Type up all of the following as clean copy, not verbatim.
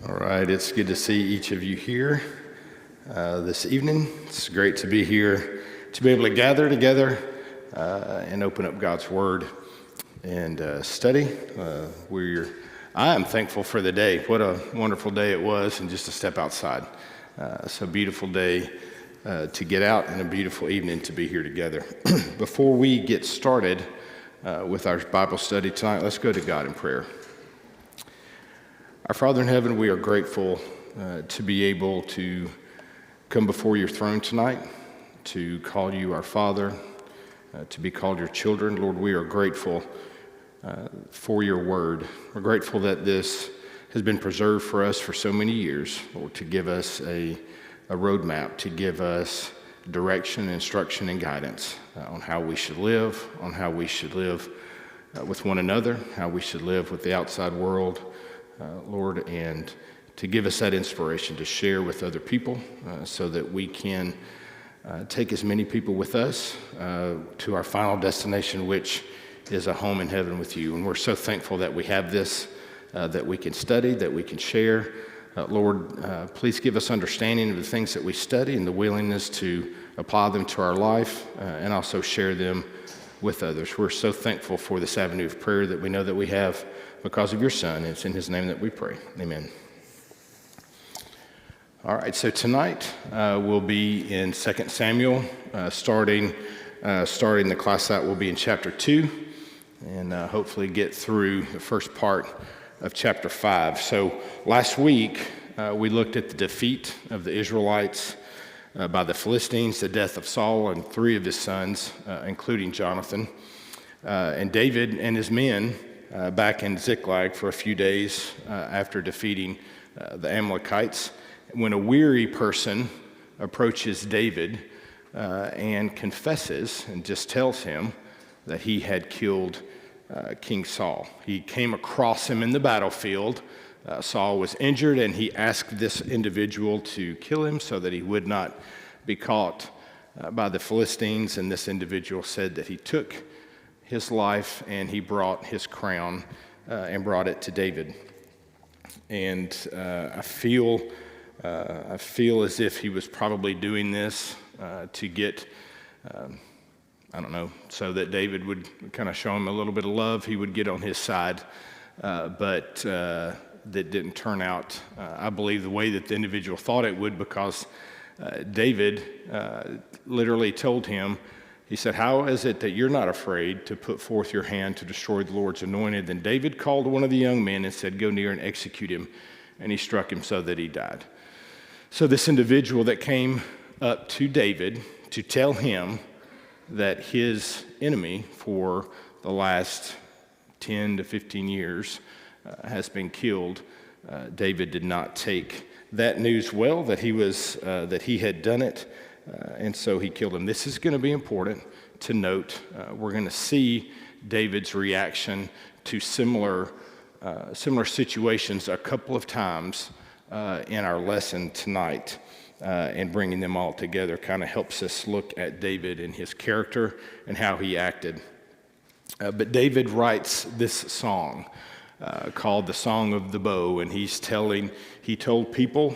All right, it's good to see each of you here this evening. It's great to be here, to be able to gather together and open up God's Word and study. I am thankful for the day. What a wonderful day it was, and just to step outside. So beautiful day to get out, and a beautiful evening to be here together. Before we get started with our Bible study tonight, let's go to God in prayer. Our Father in heaven, we are grateful to be able to come before your throne tonight, to call you our Father, to be called your children. Lord, we are grateful for your word. We're grateful that this has been preserved for us for so many years, Lord, to give us a roadmap, to give us direction, instruction, and guidance on how we should live, with one another, how we should live with the outside world, Lord, and to give us that inspiration to share with other people so that we can take as many people with us to our final destination, which is a home in heaven with you. And we're so thankful that we have this, that we can study, that we can share. Lord, please give us understanding of the things that we study and the willingness to apply them to our life and also share them with others. We're so thankful for this avenue of prayer that we know that we have because of your Son. It's in his name that we pray. Amen. All right, so tonight we'll be in 2 Samuel, starting the class out will be in chapter 2, and hopefully get through the first part of chapter 5. So last week we looked at the defeat of the Israelites by the Philistines, the death of Saul and 3 of his sons, including Jonathan, and David and his men back in Ziklag for a few days after defeating the Amalekites. When a weary person approaches David and confesses and just tells him that he had killed King Saul. He came across him in the battlefield. Saul was injured, and he asked this individual to kill him so that he would not be caught by the Philistines. And this individual said that he took his life and he brought his crown and brought it to David. And I feel as if he was probably doing this to get, so that David would kind of show him a little bit of love. He would get on his side, but that didn't turn out, I believe, the way that the individual thought it would, because David literally told him, he said, "How is it that you're not afraid to put forth your hand to destroy the Lord's anointed?" Then David called one of the young men and said, "Go near and execute him." And he struck him so that he died. So this individual that came up to David to tell him that his enemy for the last 10 to 15 years has been killed, David did not take that news well, that he had done it, and so he killed him. This is going to be important to note. We're going to see David's reaction to similar situations a couple of times in our lesson tonight, and bringing them all together kind of helps us look at David and his character and how he acted. But David writes this song called the Song of the Bow, and he told people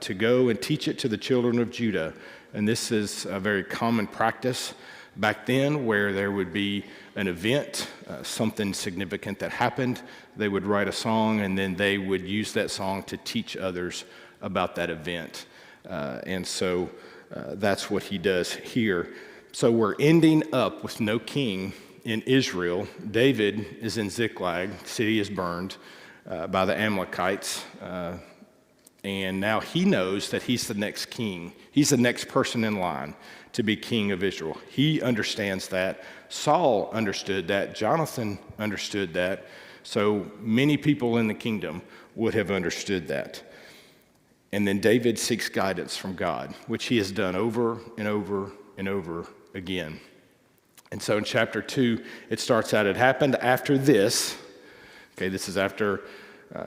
to go and teach it to the children of Judah. And this is a very common practice back then, where there would be an event, something significant that happened. They would write a song, and then they would use that song to teach others about that event. And so that's what he does here. So we're ending up with no king in Israel. David is in Ziklag. The city is burned by the Amalekites. And now he knows that he's the next king. He's the next person in line to be king of Israel. He understands that. Saul understood that. Jonathan understood that. So many people in the kingdom would have understood that. And then David seeks guidance from God, which he has done over and over and over again. And so in chapter 2, it starts out, "It happened after this." Okay, this is after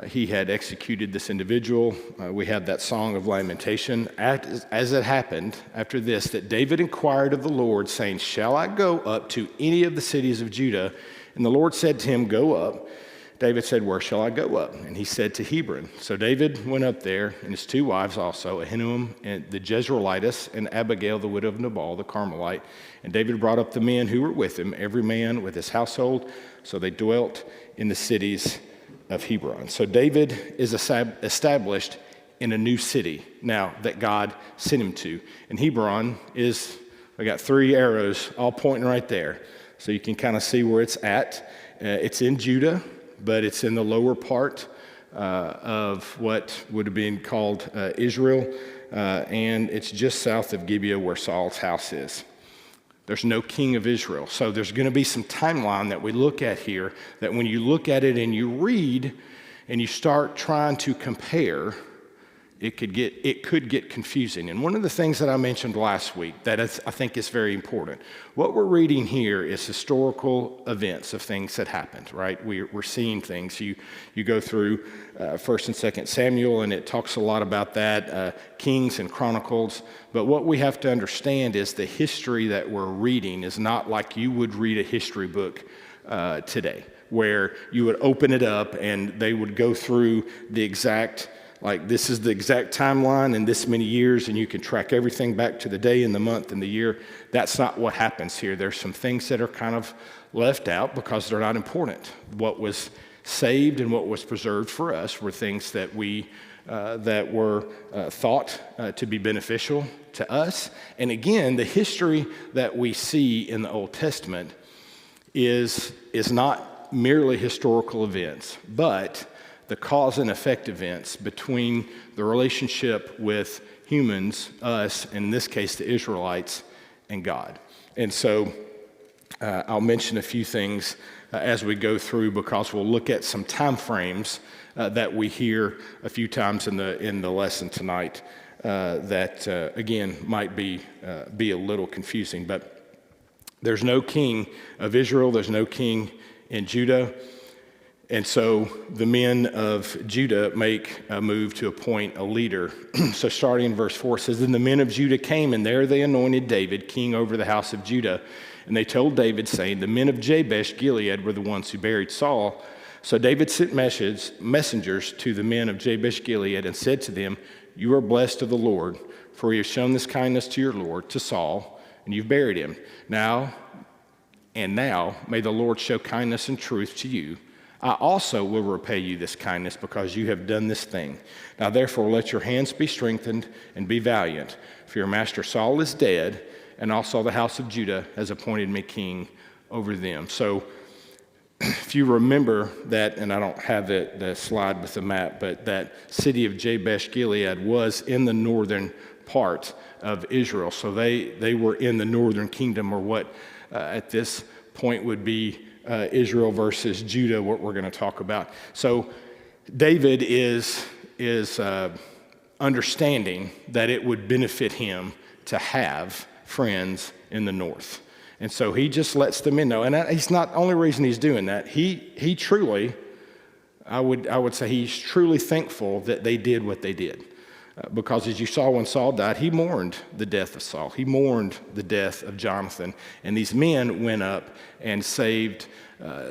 he had executed this individual. We have that song of lamentation. "As it happened after this, that David inquired of the Lord, saying, 'Shall I go up to any of the cities of Judah?' And the Lord said to him, 'Go up David said, "Where shall I go up?" And he said, "To Hebron." So David went up there, and his two wives also, Ahinoam and the Jezreelitess, and Abigail, the widow of Nabal, the Carmelite. And David brought up the men who were with him, every man with his household. So they dwelt in the cities of Hebron. So David is established in a new city now that God sent him to. And Hebron is, I got 3 arrows all pointing right there. So you can kind of see where it's at. It's in Judah, but it's in the lower part of what would have been called Israel, and it's just south of Gibeah where Saul's house is. There's no king of Israel. So there's going to be some timeline that we look at here that when you look at it and you read and you start trying to compare, it could get confusing. And one of the things that I mentioned last week that I think is very important, what we're reading here is historical events of things that happened, right? We're seeing things. You go through 1st and 2nd Samuel, and it talks a lot about that, Kings and Chronicles. But what we have to understand is the history that we're reading is not like you would read a history book today, where you would open it up and they would go through the exact, like this is the exact timeline in this many years, and you can track everything back to the day and the month and the year. That's not what happens here. There's some things that are kind of left out because they're not important. What was saved and what was preserved for us were things that that were thought to be beneficial to us. And again, the history that we see in the Old Testament is not merely historical events, but the cause and effect events between the relationship with humans, us, and in this case, the Israelites, and God. And so I'll mention a few things as we go through because we'll look at some time frames that we hear a few times in the lesson tonight that, again, might be a little confusing. But there's no king of Israel. There's no king in Judah. And so the men of Judah make a move to appoint a leader. So starting in verse 4 says, "Then the men of Judah came, and there they anointed David king over the house of Judah. And they told David, saying, 'The men of Jabesh Gilead were the ones who buried Saul.' So David sent messengers to the men of Jabesh Gilead and said to them, 'You are blessed of the Lord, for he has shown this kindness to your Lord, to Saul, and you've buried him. Now may the Lord show kindness and truth to you. I also will repay you this kindness because you have done this thing. Now therefore let your hands be strengthened and be valiant, for your master Saul is dead, and also the house of Judah has appointed me king over them.'" So if you remember that, and I don't have the slide with the map, but that city of Jabesh Gilead was in the northern part of Israel. So they were in the northern kingdom, or what at this point would be Israel versus Judah, what we're going to talk about. So David is understanding that it would benefit him to have friends in the north. And so he just lets them in know. And he's not the only reason he's doing that. He truly, I would say he's truly thankful that they did what they did. Because as you saw when Saul died, he mourned the death of Saul. He mourned the death of Jonathan. And these men went up and saved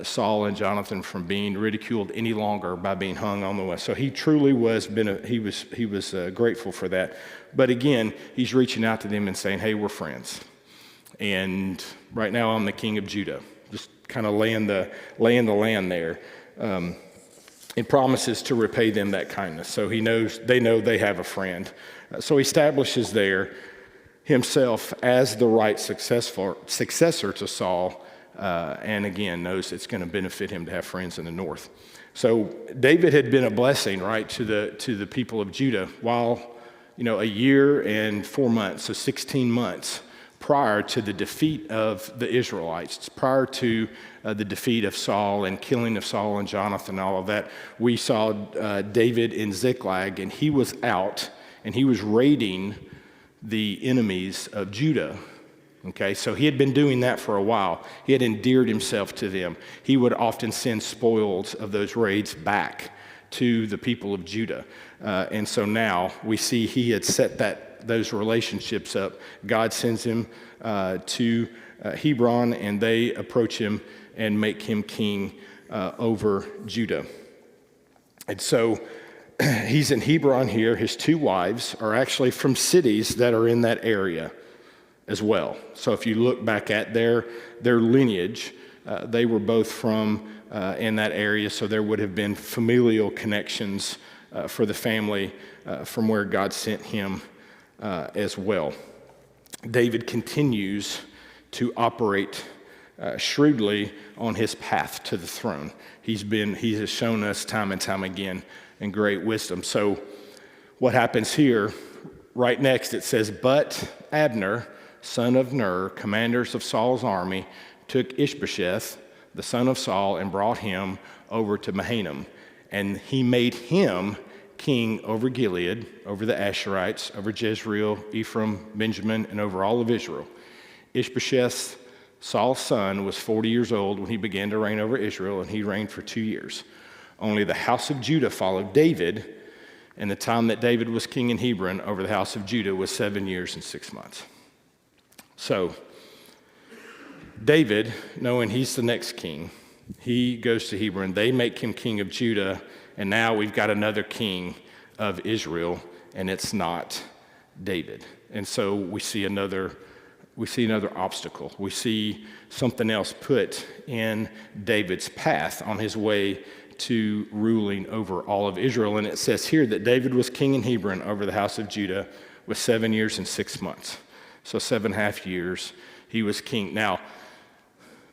Saul and Jonathan from being ridiculed any longer by being hung on the way. So he truly was grateful for that. But again, he's reaching out to them and saying, "Hey, we're friends. And right now I'm the king of Judah." Just kind of laying the land there. It promises to repay them that kindness. So they know they have a friend. So he establishes there himself as the right successor to Saul, and again knows it's going to benefit him to have friends in the north. So David had been a blessing, right, to the people of Judah while, a year and 4 months, so 16 months prior to the defeat of the Israelites, prior to the defeat of Saul and killing of Saul and Jonathan and all of that. We saw David in Ziklag, and he was out, and he was raiding the enemies of Judah. Okay, so he had been doing that for a while. He had endeared himself to them. He would often send spoils of those raids back to the people of Judah. And so now we see he had set those relationships up. God sends him to Hebron, and they approach him and make him king over Judah. And so he's in Hebron here. His two wives are actually from cities that are in that area as well. So if you look back at their lineage, they were both from in that area, so there would have been familial connections for the family from where God sent him as well. David continues to operate shrewdly on his path to the throne. He has shown us time and time again in great wisdom. So what happens here, right next it says, but Abner, son of Ner, commanders of Saul's army, took Ishbosheth, the son of Saul, and brought him over to Mahanaim. And he made him king over Gilead, over the Asherites, over Jezreel, Ephraim, Benjamin, and over all of Israel. Ishbosheth, Saul's son, was 40 years old when he began to reign over Israel, and he reigned for 2 years. Only the house of Judah followed David, and the time that David was king in Hebron over the house of Judah was 7 years and 6 months. So David, knowing he's the next king, he goes to Hebron. They make him king of Judah, and now we've got another king of Israel, and it's not David. And so we see another obstacle. We see something else put in David's path on his way to ruling over all of Israel. And it says here that David was king in Hebron over the house of Judah with 7 years and 6 months. So 7.5 years he was king. Now,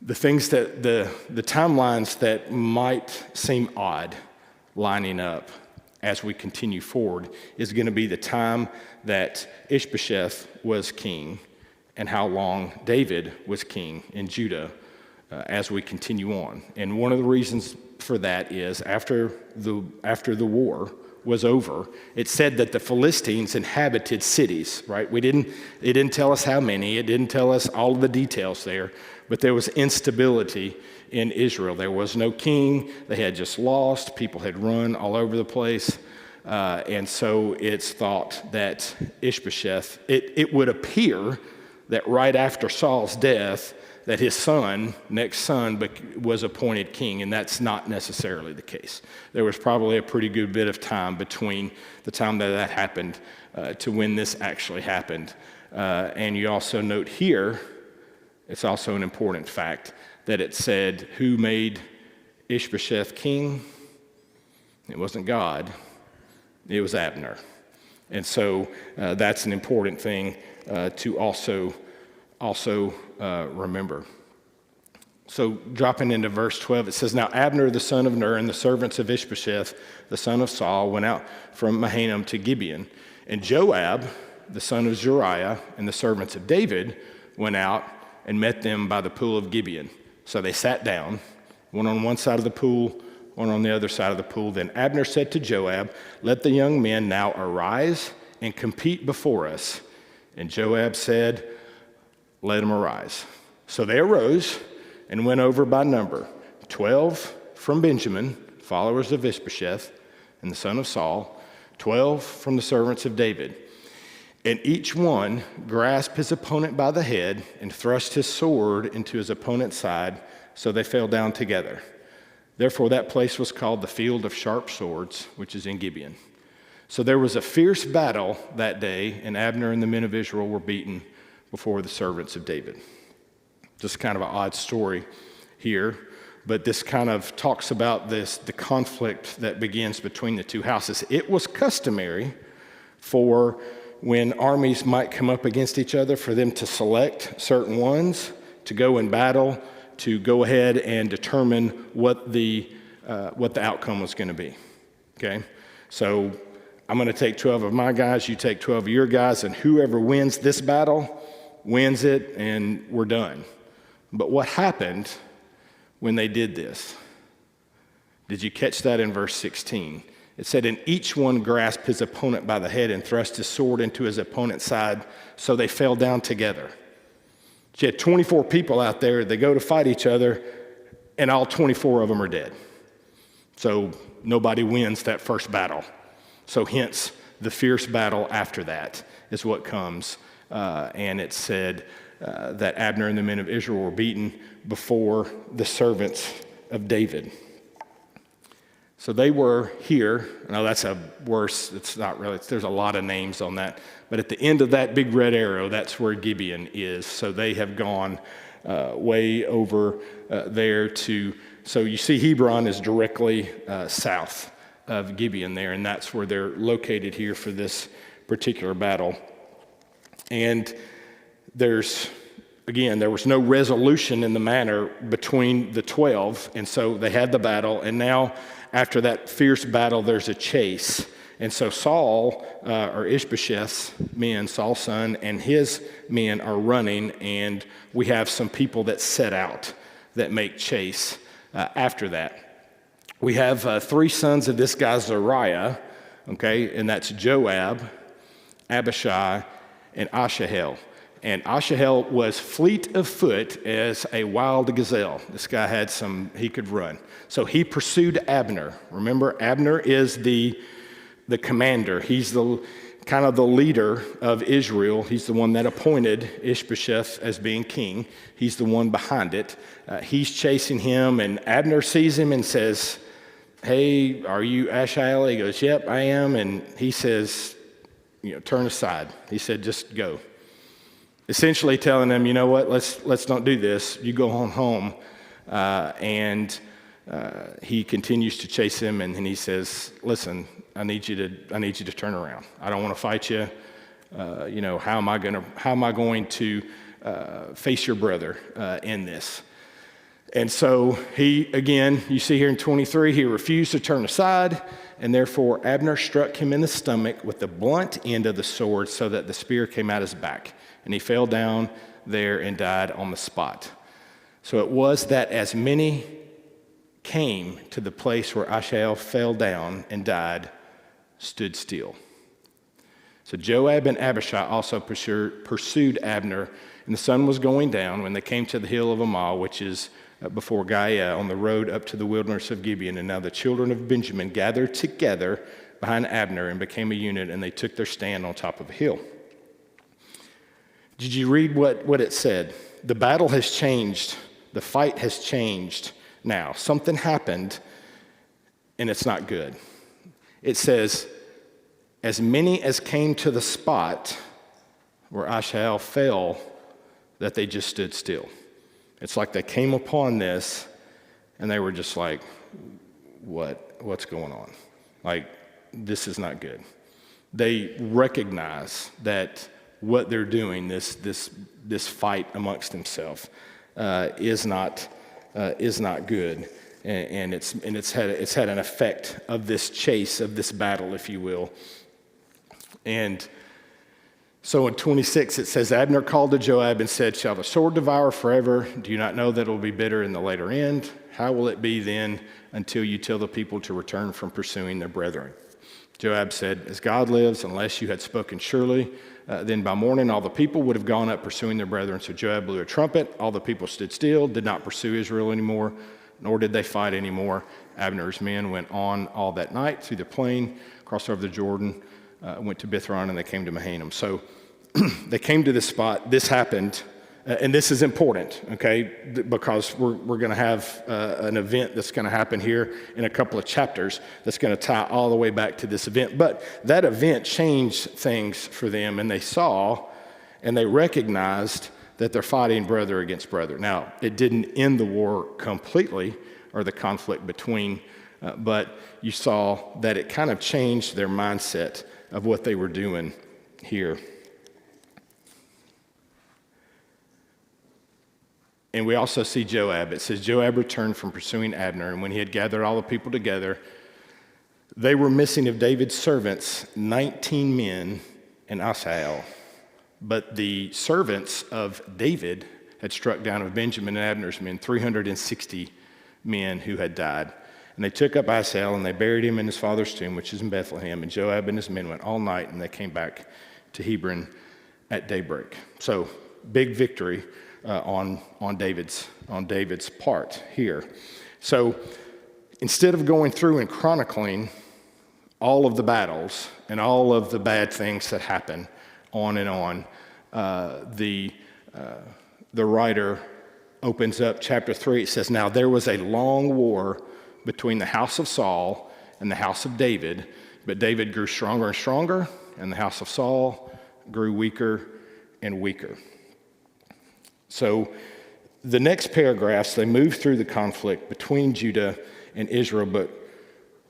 the things that the timelines that might seem odd lining up as we continue forward is going to be the time that Ishbosheth was king and how long David was king in Judah as we continue on. And one of the reasons for that is after the war was over, it said that the Philistines inhabited cities, right? It didn't tell us how many, it didn't tell us all of the details there, but there was instability in Israel. There was no king, they had just lost, people had run all over the place, and so it's thought that Ishbosheth, it would appear that right after Saul's death, that his next son was appointed king, and that's not necessarily the case. There was probably a pretty good bit of time between the time that happened to when this actually happened. And you also note here, it's also an important fact, that it said who made Ishbosheth king? It wasn't God, it was Abner. And so that's an important thing to also remember. So dropping into verse 12, it says, now Abner the son of Ner and the servants of Ishbosheth, the son of Saul, went out from Mahanaim to Gibeon. And Joab, the son of Zeruiah, and the servants of David went out and met them by the pool of Gibeon. So they sat down, one on one side of the pool, one on the other side of the pool. Then Abner said to Joab, let the young men now arise and compete before us. And Joab said, let them arise. So they arose and went over by number, 12 from Benjamin, followers of Ishbosheth, and the son of Saul, 12 from the servants of David. And each one grasped his opponent by the head and thrust his sword into his opponent's side, so they fell down together. Therefore that place was called the Field of Sharp Swords, which is in Gibeon. So there was a fierce battle that day, and Abner and the men of Israel were beaten before the servants of David. Just kind of an odd story here, but this kind of talks about the conflict that begins between the two houses. It was customary for when armies might come up against each other for them to select certain ones to go in battle, to go ahead and determine what the outcome was going to be. Okay, so I'm going to take 12 of my guys, you take 12 of your guys, and whoever wins this battle wins it, and we're done. But what happened when they did this? Did you catch that in verse 16? It said, and each one grasped his opponent by the head and thrust his sword into his opponent's side, so they fell down together. So you had 24 people out there, they go to fight each other, and all 24 of them are dead. So nobody wins that first battle. So hence, the fierce battle after that is what comes. And it said that Abner and the men of Israel were beaten before the servants of David. So they were here. No, that's a worse, it's not really, there's a lot of names on that. But at the end of that big red arrow, that's where Gibeon is. So they have gone way over there to, so you see Hebron is directly south of Gibeon there, and that's where they're located here for this particular battle. And there was no resolution in the matter between the 12, and so they had the battle, and now after that fierce battle, there's a chase. And so Saul, or Ishbosheth's men, Saul's son, and his men are running, and we have some people that set out that make chase after that. We have 3 sons of this guy, Zariah, okay, and that's Joab, Abishai, and Asahel. And Asahel was fleet of foot as a wild gazelle. This guy had he could run. So he pursued Abner. Remember, Abner is the commander. He's the kind of the leader of Israel. He's the one that appointed Ishbosheth as being king. He's the one behind it. He's chasing him, and Abner sees him and says, "Hey, are you Asahel?" He goes, "Yep, I am." And he says, turn aside. He said, "Just go." Essentially telling him, you know what, let's don't do this. You go on home. And he continues to chase him, and he says, "Listen, I need you to turn around. I don't want to fight you. How am I going to face your brother in this?" And so he, again, you see here in 23, he refused to turn aside, and therefore Abner struck him in the stomach with the blunt end of the sword so that the spear came out his back, and he fell down there and died on the spot. So it was that as many came to the place where Asahel fell down and died, stood still. So Joab and Abishai also pursued Abner, and the sun was going down when they came to the hill of Amal, which is before Giah, on the road up to the wilderness of Gibeon. And now the children of Benjamin gathered together behind Abner and became a unit, and they took their stand on top of a hill. Did you read what it said? The battle has changed. The fight has changed now. Something happened, and it's not good. It says, as many as came to the spot where Asahel fell, that they just stood still. It's like they came upon this, and they were just like, what's going on? Like, this is not good. They recognize that what they're doing, this fight amongst themselves, is not good, and it's had an effect of this chase, of this battle, if you will. And so in 26 it says, Abner called to Joab and said, "Shall the sword devour forever? Do you not know that it will be bitter in the later end? How will it be then until you tell the people to return from pursuing their brethren?" Joab said, "As God lives, unless you had spoken surely, then by morning all the people would have gone up pursuing their brethren." So Joab blew a trumpet. All the people stood still, did not pursue Israel anymore, nor did they fight anymore. Abner's men went on all that night through the plain, crossed over the Jordan, went to Bithron, and they came to Mahanaim. So they came to this spot. This happened, and this is important, okay, because we're going to have an event that's going to happen here in a couple of chapters that's going to tie all the way back to this event. But that event changed things for them, and they saw and they recognized that they're fighting brother against brother. Now, it didn't end the war completely, or the conflict between, but you saw that it kind of changed their mindset of what they were doing here. And we also see Joab. It says, Joab returned from pursuing Abner, and when he had gathered all the people together, they were missing of David's servants 19 men and Asahel. But the servants of David had struck down of Benjamin and Abner's men 360 men who had died. And they took up Asahel, and they buried him in his father's tomb, which is in Bethlehem. And Joab and his men went all night, and they came back to Hebron at daybreak. So, big victory on David's part here. So, instead of going through and chronicling all of the battles and all of the bad things that happen on and on, the writer opens up chapter 3. It says, "Now there was a long war between the house of Saul and the house of David, but David grew stronger and stronger, and the house of Saul grew weaker and weaker. So the next paragraphs, they move through the conflict between Judah and Israel, but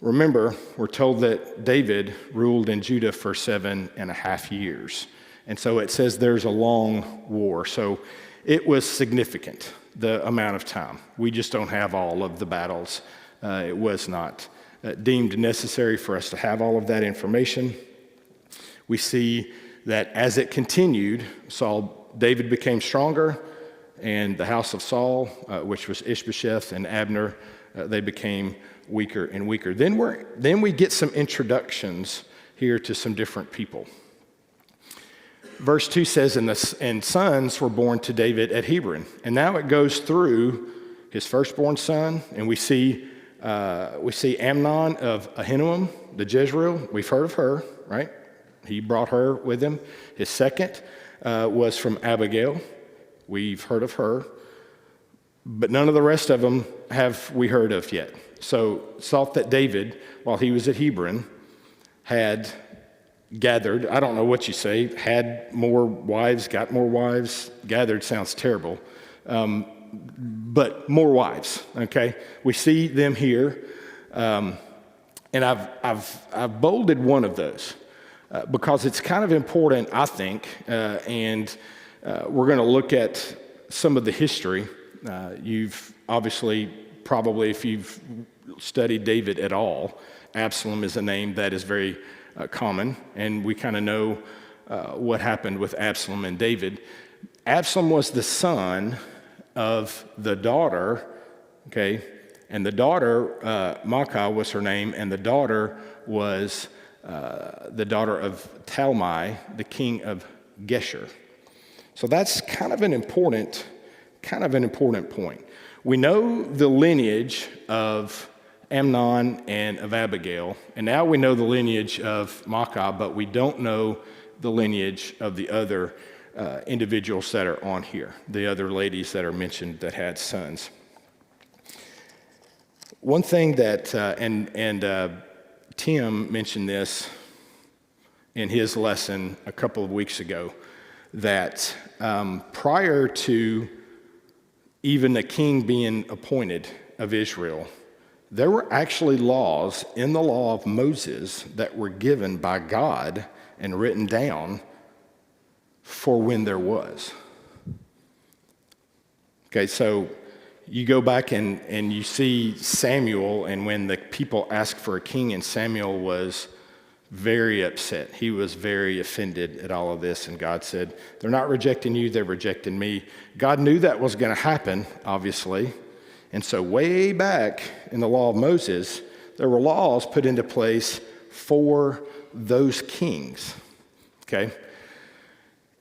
remember, we're told that David ruled in Judah for 7.5 years. And so it says there's a long war. So it was significant, the amount of time. We just don't have all of the battles. It was not deemed necessary for us to have all of that information. We see that as it continued, David became stronger, and the house of Saul, which was Ishbosheth and Abner, they became weaker and weaker. Then we get some introductions here to some different people. Verse 2 says, and sons were born to David at Hebron. And now it goes through his firstborn son, and we see Amnon of Ahinoam, the Jezreel. We've heard of her, right? He brought her with him. His second was from Abigail. We've heard of her. But none of the rest of them have we heard of yet. So it's thought that David, while he was at Hebron, had gathered, I don't know what you say, had more wives, got more wives. Gathered sounds terrible. But more wives, okay? We see them here. And I've bolded one of those because it's kind of important, I think, and we're going to look at some of the history. You've obviously, probably, if you've studied David at all, Absalom is a name that is very common, and we kind of know what happened with Absalom and David. Absalom was the son of the daughter, okay, and the daughter, Maacah was her name, and the daughter was the daughter of Talmai, the king of Geshur. So that's kind of an important point. We know the lineage of Amnon and of Abigail, and now we know the lineage of Maacah, but we don't know the lineage of the other individuals that are on here, the other ladies that are mentioned that had sons. One thing that, Tim mentioned this in his lesson a couple of weeks ago, that prior to even a king being appointed of Israel, there were actually laws in the law of Moses that were given by God and written down for when there was. Okay, so you go back and you see Samuel, and when the people asked for a king, and Samuel was very upset. He was very offended at all of this, and God said, they're not rejecting you, they're rejecting me. God knew that was going to happen, obviously, and so way back in the law of Moses, there were laws put into place for those kings, okay?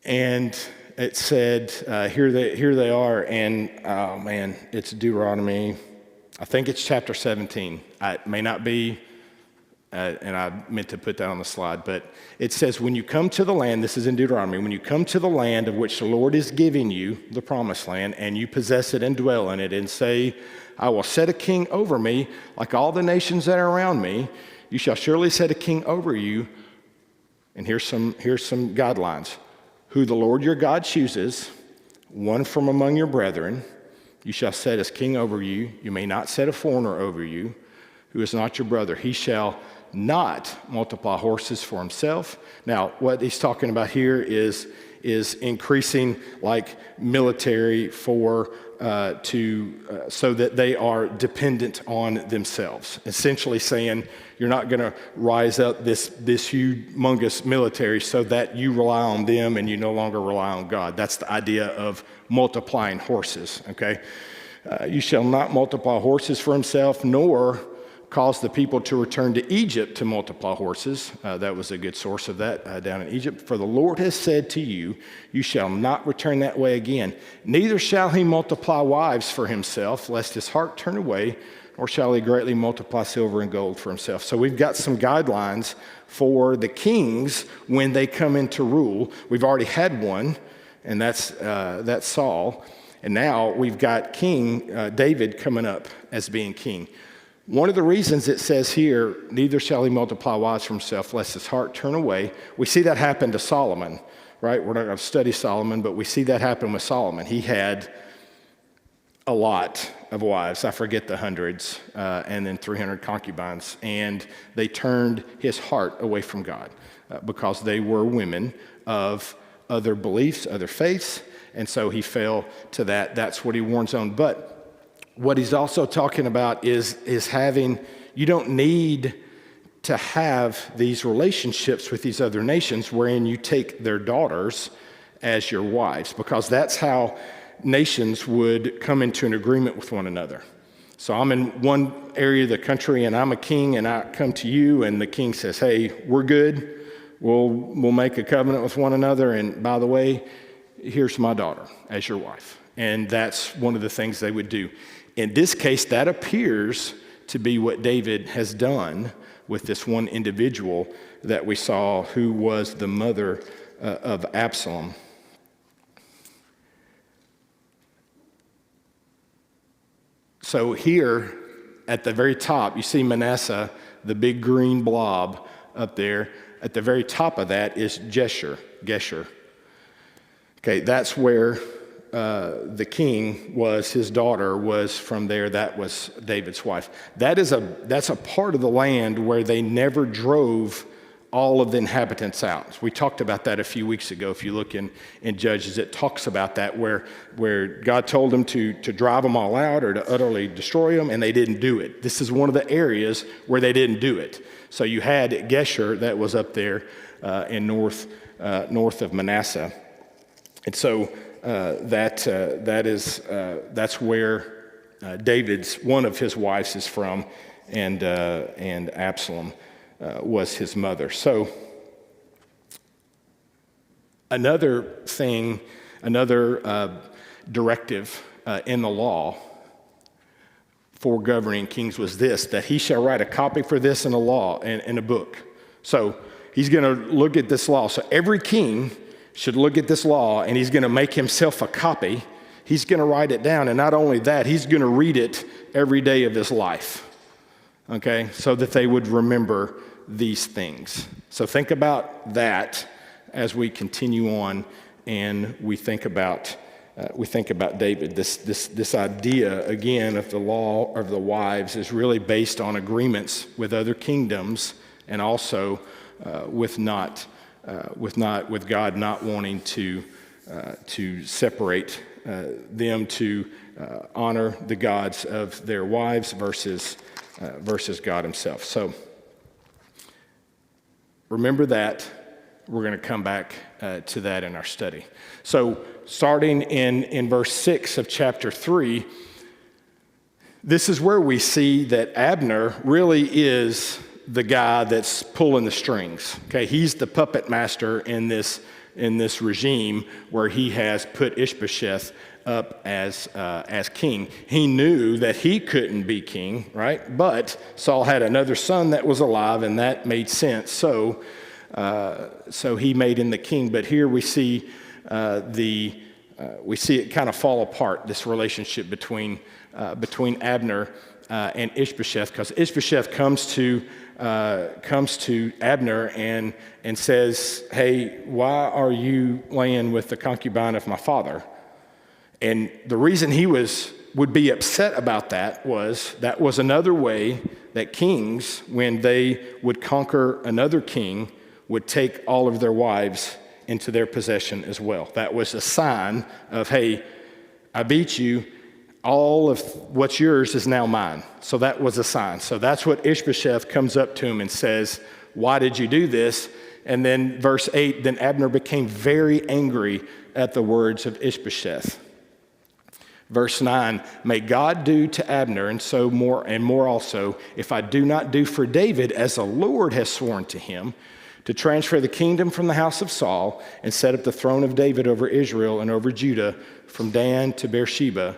And it said, here they are, and oh man, it's Deuteronomy, I think it's chapter 17. It may not be, and I meant to put that on the slide, but it says, when you come to the land, this is in Deuteronomy, when you come to the land of which the Lord is giving you, the promised land, and you possess it and dwell in it, and say, I will set a king over me, like all the nations that are around me, you shall surely set a king over you. And here's some guidelines. Who the Lord your God chooses, one from among your brethren, you shall set as king over you. You may not set a foreigner over you, who is not your brother. He shall not multiply horses for himself. Now, what he's talking about here is increasing like military for so that they are dependent on themselves. Essentially saying you're not going to rise up this humongous military so that you rely on them and you no longer rely on God. That's the idea of multiplying horses, okay? You shall not multiply horses for himself, nor cause the people to return to Egypt to multiply horses. That was a good source of that down in Egypt. For the Lord has said to you, you shall not return that way again. Neither shall he multiply wives for himself, lest his heart turn away, nor shall he greatly multiply silver and gold for himself. So we've got some guidelines for the kings when they come into rule. We've already had one, and that's Saul. And now we've got King David coming up as being king. One of the reasons it says here, neither shall he multiply wives for himself, lest his heart turn away. We see that happen to Solomon, right? We're not going to study Solomon, but we see that happen with Solomon. He had a lot of wives. I forget the hundreds, and then 300 concubines. And they turned his heart away from God because they were women of other beliefs, other faiths. And so he fell to that. That's what he warns on. But what he's also talking about is having, you don't need to have these relationships with these other nations wherein you take their daughters as your wives, because that's how nations would come into an agreement with one another. So I'm in one area of the country and I'm a king and I come to you and the king says, hey, we're good. We'll make a covenant with one another. And by the way, here's my daughter as your wife. And that's one of the things they would do. In this case, that appears to be what David has done with this one individual that we saw who was the mother of Absalom. So here at the very top, you see Manasseh, the big green blob up there. At the very top of that is Gesher. Okay, that's where the king was, his daughter was from there. That was David's wife. That's a part of the land where they never drove all of the inhabitants out. We talked about that a few weeks ago. If you look in Judges, it talks about that where God told them to drive them all out or to utterly destroy them, and they didn't do it. This is one of the areas where they didn't do it. So you had Gesher that was up there in north of Manasseh. And so that's where David's, one of his wives is from, and Absalom was his mother. So another directive in the law for governing kings was this, that he shall write a copy for this in a law, in a book. So he's going to look at this law. So every king should look at this law, and he's going to make himself a copy. He's going to write it down, and not only that, he's going to read it every day of his life, okay, so that they would remember these things. So think about that as we continue on, and we think about David. This idea again of the law of the wives is really based on agreements with other kingdoms, and also with God not wanting to separate them, to honor the gods of their wives versus God himself. So remember that. We're going to come back to that in our study. So starting in verse 6 of chapter 3, this is where we see that Abner really is the guy that's pulling the strings. Okay, he's the puppet master in this regime where he has put Ishbosheth up as king. He knew that he couldn't be king, right? But Saul had another son that was alive, and that made sense. So he made him the king. But here we see it kind of fall apart. This relationship between Abner and Ishbosheth, because Ishbosheth comes to Abner and says, "Hey, why are you laying with the concubine of my father?" And the reason he would be upset about that was another way that kings, when they would conquer another king, would take all of their wives into their possession as well. That was a sign of, hey, I beat you. All of what's yours is now mine. So that was a sign. So that's what Ishbosheth comes up to him and says, why did you do this? And then verse 8, then Abner became very angry at the words of Ishbosheth. Verse 9, may God do to Abner and so more and more also, if I do not do for David as the Lord has sworn to him, to transfer the kingdom from the house of Saul and set up the throne of David over Israel and over Judah from Dan to Beersheba.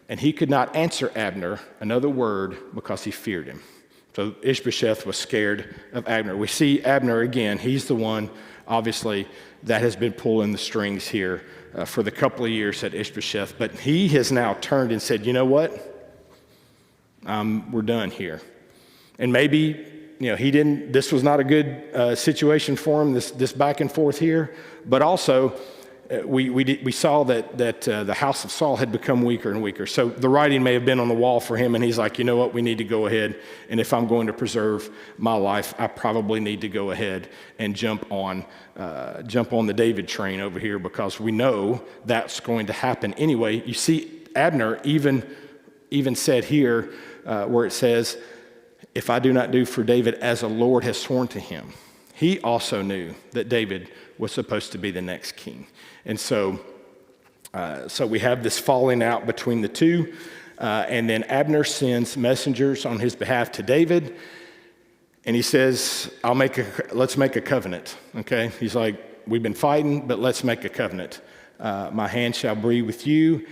And he could not answer Abner another word because he feared him. So Ishbosheth was scared of Abner. We see Abner again. He's the one, obviously, that has been pulling the strings here for the couple of years at Ishbosheth. But he has now turned and said, you know what? We're done here. And maybe, this was not a good situation for him, this back and forth here, but also we saw that the house of Saul had become weaker and weaker. So the writing may have been on the wall for him, and he's like, you know what, we need to go ahead, and if I'm going to preserve my life, I probably need to go ahead and jump on the David train over here, because we know that's going to happen anyway. You see, Abner even said here where it says, if I do not do for David as the Lord has sworn to him. He also knew that David was supposed to be the next king. And so we have this falling out between the two. And then Abner sends messengers on his behalf to David. And he says, let's make a covenant. Okay? He's like, we've been fighting, but let's make a covenant. My hand shall be with you,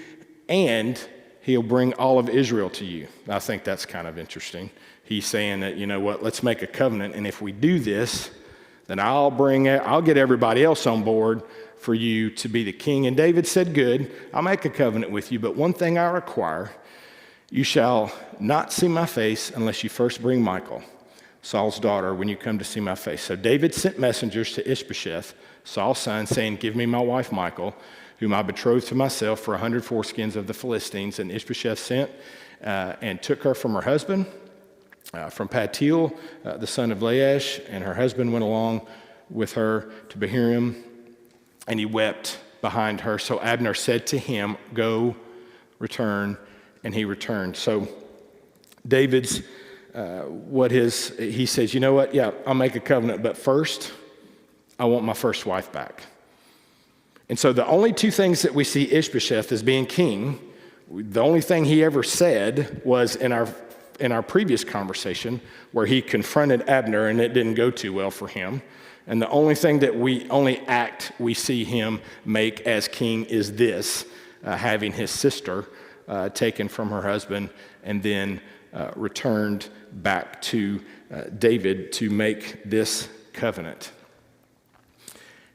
and he'll bring all of Israel to you. I think that's kind of interesting. He's saying that, you know what, let's make a covenant, and if we do this, then I'll get everybody else on board for you to be the king. And David said, good, I'll make a covenant with you, but one thing I require, you shall not see my face unless you first bring Michal, Saul's daughter, when you come to see my face. So David sent messengers to Ishbosheth, Saul's son, saying, give me my wife Michal, whom I betrothed to myself for 100 foreskins of the Philistines. And Ishbosheth sent and took her from her husband, from Paltiel, the son of Laish, and her husband went along with her to Bahurim, and he wept behind her. So Abner said to him, go, return, and he returned. So David's, he says, you know what, yeah, I'll make a covenant, but first, I want my first wife back. And so the only two things that we see Ishbosheth as being king, the only thing he ever said was in our previous conversation where he confronted Abner and it didn't go too well for him. And the only act we see him make as king is this, having his sister taken from her husband and then returned back to David to make this covenant.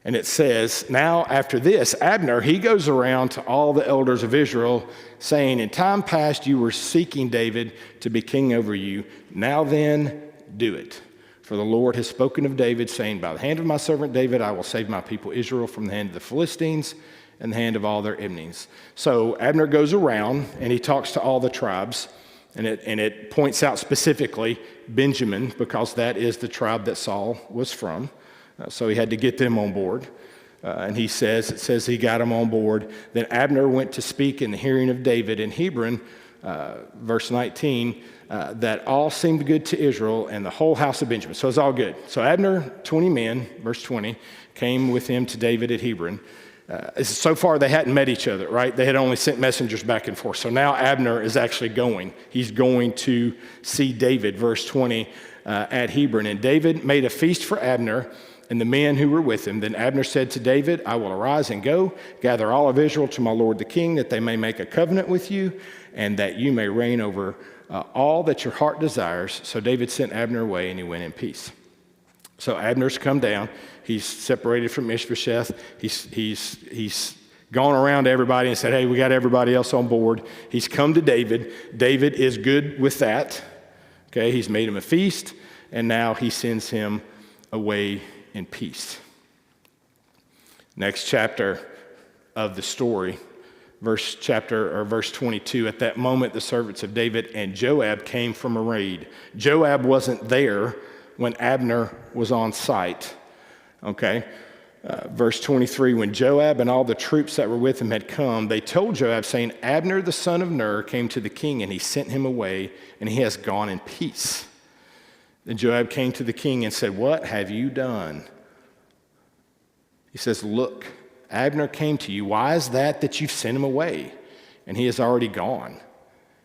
And it says, now after this, Abner, he goes around to all the elders of Israel saying, in time past you were seeking David to be king over you. Now then, do it. For the Lord has spoken of David, saying, by the hand of my servant David, I will save my people Israel from the hand of the Philistines and the hand of all their enemies. So Abner goes around and he talks to all the tribes, and it points out specifically Benjamin, because that is the tribe that Saul was from. So he had to get them on board. And it says he got them on board. Then Abner went to speak in the hearing of David in Hebron, verse 19, that all seemed good to Israel and the whole house of Benjamin. So it's all good. So Abner, 20 men, verse 20, came with him to David at Hebron. So far they hadn't met each other, right? They had only sent messengers back and forth. So now Abner is actually going. He's going to see David, verse 20, at Hebron. And David made a feast for Abner and the men who were with him. Then Abner said to David, I will arise and go, gather all of Israel to my lord the king, that they may make a covenant with you, and that you may reign over all that your heart desires. So David sent Abner away, and he went in peace. So Abner's come down. He's separated from Ishbosheth. He's gone around to everybody and said, hey, we got everybody else on board. He's come to David. David is good with that. Okay, he's made him a feast, and now he sends him away in peace. Next chapter of the story, verse 22. At that moment, the servants of David and Joab came from a raid. Joab wasn't there when Abner was on site. Okay. Verse 23, when Joab and all the troops that were with him had come, they told Joab, saying, Abner the son of Ner came to the king, and he sent him away, and he has gone in peace. Then Joab came to the king and said, what have you done? He says, look, Abner came to you. Why is that you've sent him away, and he has already gone?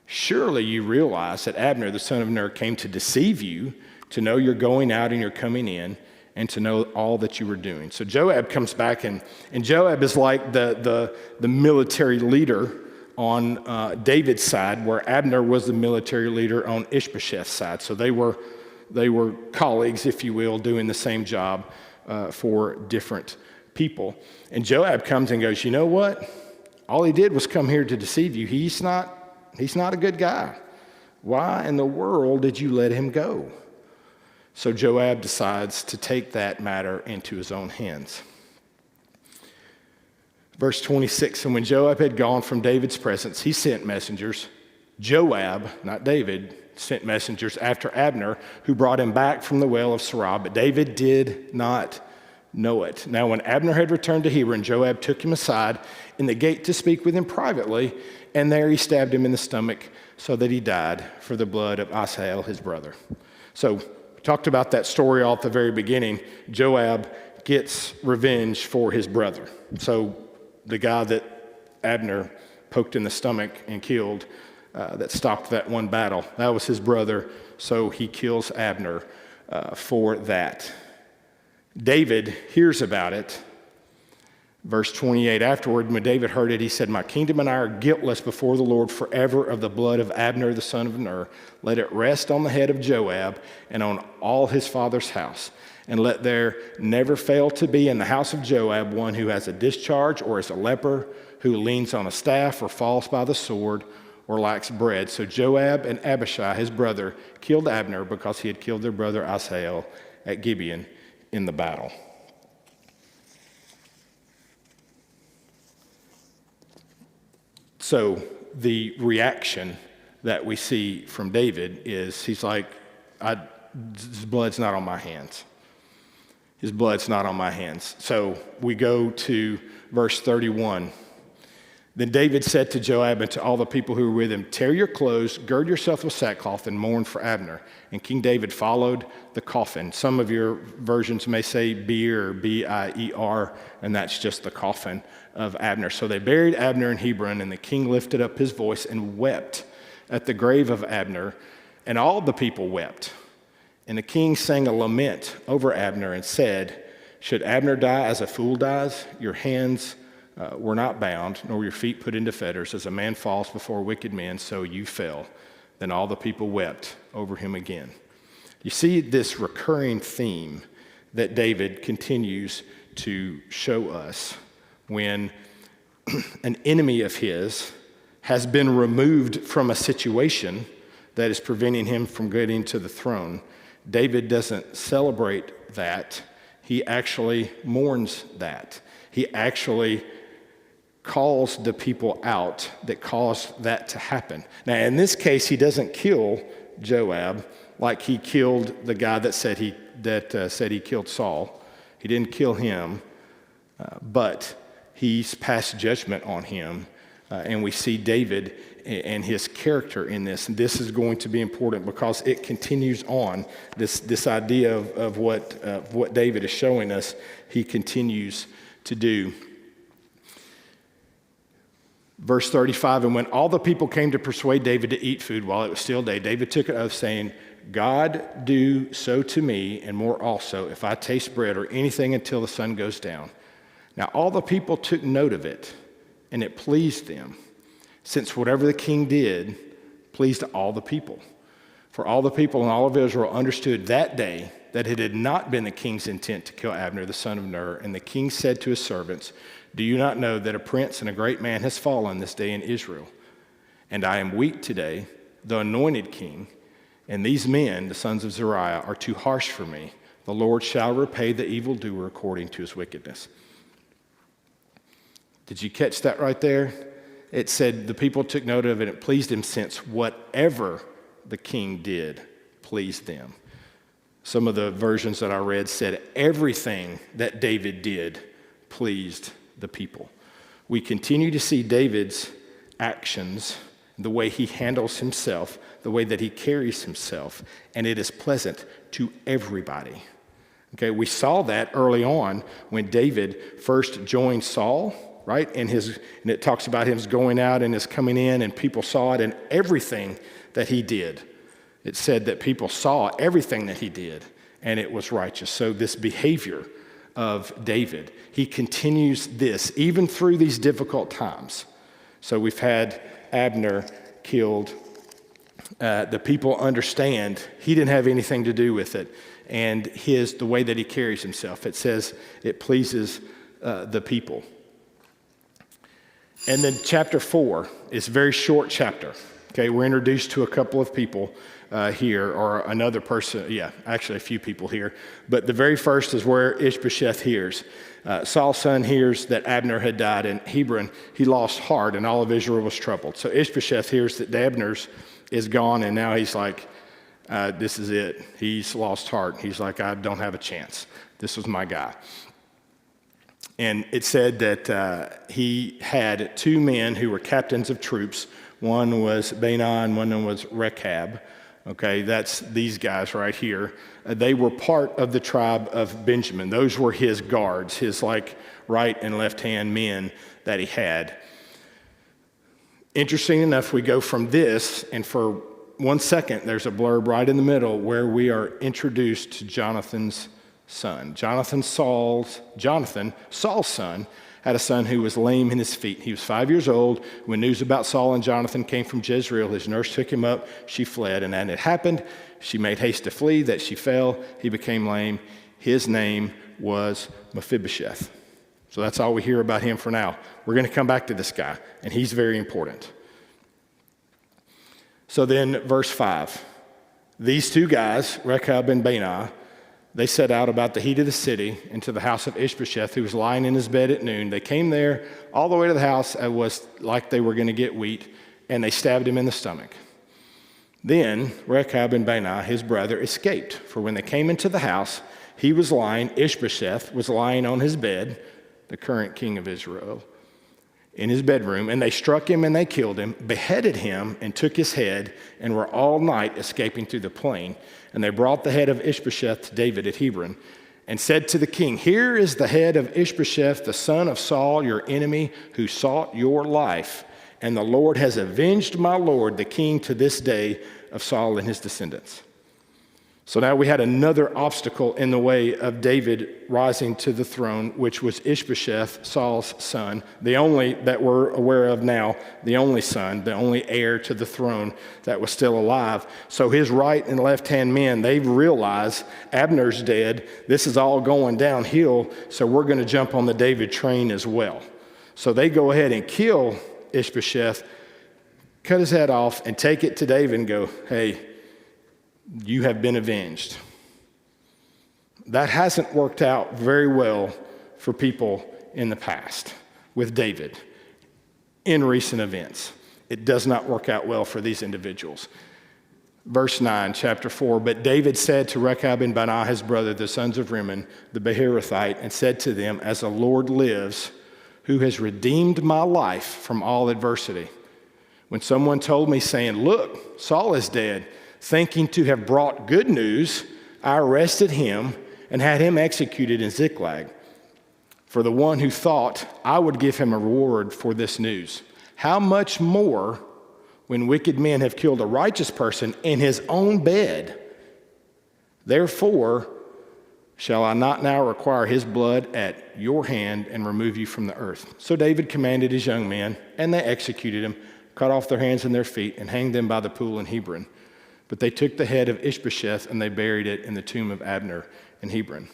Surely you realize that Abner the son of Ner came to deceive you, to know you're going out and you're coming in, and to know all that you were doing. So Joab comes back, and Joab is like the military leader on David's side, where Abner was the military leader on Ishbosheth's side. So they were colleagues, if you will, doing the same job for different people. And Joab comes and goes, you know what? All he did was come here to deceive you. He's not a good guy. Why in the world did you let him go?" So Joab decides to take that matter into his own hands. Verse 26, "And when Joab had gone from David's presence, he sent messengers." Joab, not David, sent messengers after Abner, who brought him back from the well of Sirah, but David did not know it. Now when Abner had returned to Hebron, Joab took him aside in the gate to speak with him privately, and there he stabbed him in the stomach so that he died for the blood of Asahel, his brother. So we talked about that story all at the very beginning. Joab gets revenge for his brother. So the guy that Abner poked in the stomach and killed, that stopped that one battle, that was his brother, so he kills Abner for that. David hears about it. Verse 28, "Afterward, when David heard it, he said, 'My kingdom and I are guiltless before the Lord forever of the blood of Abner the son of Ner. Let it rest on the head of Joab and on all his father's house. And let there never fail to be in the house of Joab one who has a discharge or is a leper, who leans on a staff or falls by the sword or lacks bread.' So Joab and Abishai, his brother, killed Abner because he had killed their brother Asahel at Gibeon in the battle." So the reaction that we see from David is he's like, his blood's not on my hands. His blood's not on my hands. So we go to verse 31. "Then David said to Joab and to all the people who were with him, 'Tear your clothes, gird yourself with sackcloth, and mourn for Abner.' And King David followed the coffin." Some of your versions may say Beer or Bier, and that's just the coffin of Abner. "So they buried Abner in Hebron, and the king lifted up his voice and wept at the grave of Abner, and all the people wept. And the king sang a lament over Abner and said, 'Should Abner die as a fool dies? Your hands were not bound, nor your feet put into fetters. As a man falls before wicked men, so you fell.' Then all the people wept over him again." You see this recurring theme that David continues to show us. When an enemy of his has been removed from a situation that is preventing him from getting to the throne, David doesn't celebrate that. He actually mourns that. He actually calls the people out that caused that to happen. Now, in this case, he doesn't kill Joab like he killed the guy that said he killed Saul. He didn't kill him, but he's passed judgment on him, and we see David and his character in this. And this is going to be important because it continues on this idea of what David is showing us. He continues to do. Verse 35, "And when all the people came to persuade David to eat food while it was still day, David took an oath, saying, 'God do so to me and more also if I taste bread or anything until the sun goes down.' Now all the people took note of it, and it pleased them, since whatever the king did pleased all the people. For all the people and all of Israel understood that day that it had not been the king's intent to kill Abner the son of Ner. And the king said to his servants, 'Do you not know that a prince and a great man has fallen this day in Israel? And I am weak today, the anointed king, and these men, the sons of Zeruiah, are too harsh for me. The Lord shall repay the evildoer according to his wickedness.'" Did you catch that right there? It said the people took note of it, and it pleased him, since whatever the king did pleased them. Some of the versions that I read said everything that David did pleased the people. We continue to see David's actions, the way he handles himself, the way that he carries himself, and it is pleasant to everybody. Okay, we saw that early on when David first joined Saul, right? And it talks about him going out and his coming in, and people saw it, and everything that he did. It said that people saw everything that he did, and it was righteous. So this behavior of David, he continues this even through these difficult times. So we've had Abner killed. The people understand he didn't have anything to do with it, and the way that he carries himself, it says it pleases the people. And then chapter 4 is a very short chapter. Okay, we're introduced to a couple of people here, or another person, actually a few people here. But the very first is where Ishbosheth hears. Saul's son hears that Abner had died in Hebron. He lost heart, and all of Israel was troubled. So Ishbosheth hears that Abner's is gone, and now he's like, this is it. He's lost heart. He's like, I don't have a chance. This was my guy. And it said that he had two men who were captains of troops. One was Baanah and one was Rechab. Okay, that's these guys right here. They were part of the tribe of Benjamin. Those were his guards, his like right and left hand men that he had. Interesting enough, we go from this, and for 1 second, there's a blurb right in the middle where we are introduced to Jonathan's son. Jonathan, Saul's son, had a son who was lame in his feet. He was 5 years old. When news about Saul and Jonathan came from Jezreel, his nurse took him up. She fled, and as it happened, she made haste to flee, that she fell. He became lame. His name was Mephibosheth. So that's all we hear about him for now. We're going to come back to this guy, and he's very important. So then, verse 5. These two guys, Rechab and Baanah, they set out about the heat of the city into the house of Ishbosheth, who was lying in his bed at noon. They came there all the way to the house. It was like they were going to get wheat, and they stabbed him in the stomach. Then Rechab and Baanah, his brother, escaped. For when they came into the house, Ishbosheth was lying on his bed, the current king of Israel, in his bedroom, and they struck him and they killed him, beheaded him and took his head, and were all night escaping through the plain. And they brought the head of Ishbosheth to David at Hebron, and said to the king, here is the head of Ishbosheth, the son of Saul, your enemy, who sought your life. And the Lord has avenged my lord, the king, to this day of Saul and his descendants. So now we had another obstacle in the way of David rising to the throne, which was Ishbosheth, Saul's son, the only that we're aware of now, the only son, the only heir to the throne that was still alive. So his right and left-hand men, they've realized Abner's dead. This is all going downhill, so we're going to jump on the David train as well. So they go ahead and kill Ishbosheth, cut his head off, and take it to David and go, hey, you have been avenged. That hasn't worked out very well for people in the past with David in recent events. It does not work out well for these individuals. Verse 9, chapter 4, but David said to Rechab and Baanah, his brother, the sons of Rimmon, the Beerothite, and said to them, as the Lord lives, who has redeemed my life from all adversity. When someone told me, saying, look, Saul is dead, thinking to have brought good news, I arrested him and had him executed in Ziklag. For the one who thought I would give him a reward for this news. How much more when wicked men have killed a righteous person in his own bed? Therefore, shall I not now require his blood at your hand and remove you from the earth? So David commanded his young men, and they executed him, cut off their hands and their feet, and hanged them by the pool in Hebron. But they took the head of Ishbosheth and they buried it in the tomb of Abner in Hebron.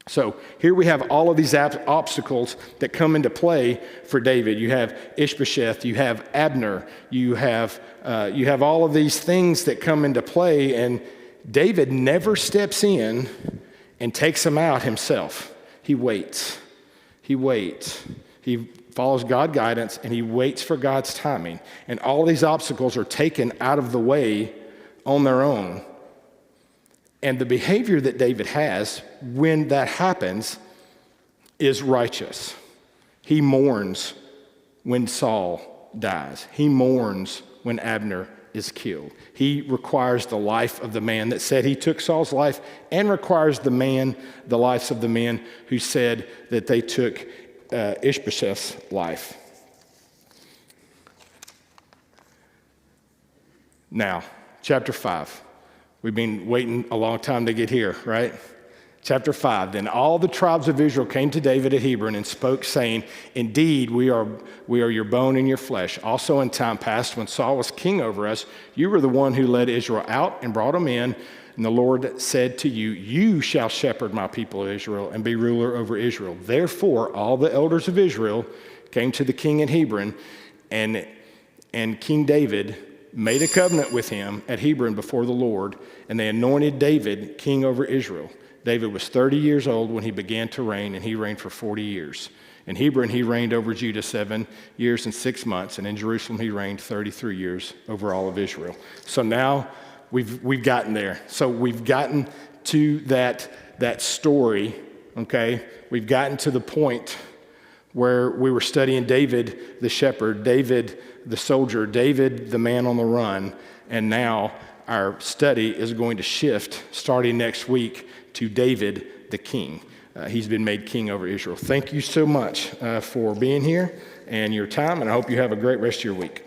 So here we have all of these obstacles that come into play for David. You have Ishbosheth, you have Abner, you have all of these things that come into play, and David never steps in and takes them out himself. He waits. He follows God's guidance, and he waits for God's timing. And all these obstacles are taken out of the way on their own. And the behavior that David has when that happens is righteous. He mourns when Saul dies. He mourns when Abner is killed. He requires the life of the man that said he took Saul's life, and requires the lives of the men who said that they took Ishbosheth's life. Now, chapter 5. We've been waiting a long time to get here, right? Chapter 5. Then all the tribes of Israel came to David at Hebron and spoke, saying, indeed, we are your bone and your flesh. Also in time past, when Saul was king over us, you were the one who led Israel out and brought them in. And the Lord said to you, you shall shepherd my people Israel and be ruler over Israel. Therefore, all the elders of Israel came to the king at Hebron, and King David made a covenant with him at Hebron before the Lord, and they anointed David king over Israel. David was 30 years old when he began to reign, and he reigned for 40 years. In Hebron, he reigned over Judah 7 years and 6 months, and in Jerusalem, he reigned 33 years over all of Israel. So now we've gotten there. So we've gotten to that story, okay? We've gotten to the point where we were studying David the shepherd, David the soldier, David the man on the run, and now our study is going to shift starting next week to David the king. He's been made king over Israel. Thank you so much for being here and your time, and I hope you have a great rest of your week.